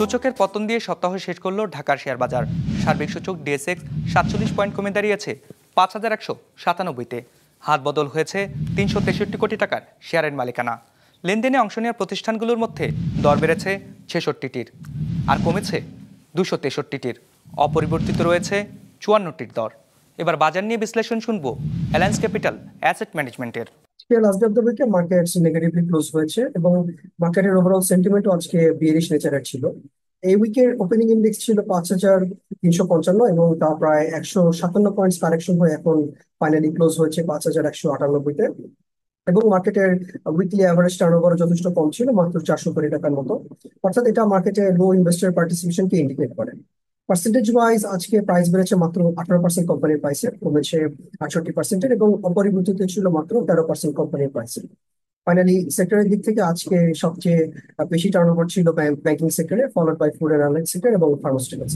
সূচকের পতন দিয়ে সপ্তাহ শেষ করল ঢাকার শেয়ার বাজার। সার্বিক সূচক ডিএসএক্স 47 পয়েন্ট কমে দাঁড়িয়েছে ৫,১৯৭তে। হাত বদল হয়েছে ৩৬৩ কোটি টাকার শেয়ারের মালিকানা। লেনদেনে অংশ নেওয়া প্রতিষ্ঠানগুলোর মধ্যে দর বেড়েছে ৬৬টির আর কমেছে ২৬৩টির। অপরিবর্তিত রয়েছে ৫৪টির দর। এবার বাজার নিয়ে বিশ্লেষণ শুনবো অ্যালায়েন্স ক্যাপিটাল অ্যাসেট ম্যানেজমেন্টের। লাস্ট অফ দ্য উইকে মার্কেট নেগেটিভলি ক্লোজ হয়েছে এবং মার্কেটের ওভারঅল সেন্টিমেন্ট আজকে বিয়ারিশ নেচারের ছিল। এই উইকের ওপেনিং ইন্ডেক্স ছিল ৫,৩৫৫ এবং তা প্রায় ১৫৭ পয়েন্টস কারেকশন হয়ে এখন ফাইনালি ক্লোজ হয়েছে ৫,১৯৮তে। এবং মার্কেটের উইকলি অ্যাভারেজ টার্নওভার যথেষ্ট কম ছিল, মাত্র ৪০০ কোটি টাকার মতো। অর্থাৎ এটা মার্কেটে লো ইনভেস্টর পার্টিসিপেশনকে ইন্ডিকেট করে। পার্সেন্টেজ ওয়াইজ আজকে প্রাইস বেড়েছে মাত্র ১৮% কোম্পানির প্রাইসে, কমেছে ৬৮%, এবং অপরিবর্তিত ছিল মাত্র ১৩% কোম্পানির প্রাইসে। ফাইনালি সেক্টরের দিক থেকে আজকে সবচেয়ে বেশি টার্নওভার ছিল ব্যাংকিং সেক্টরে, followed by food and online sector এবং ফার্মাসিউটিক্যালস।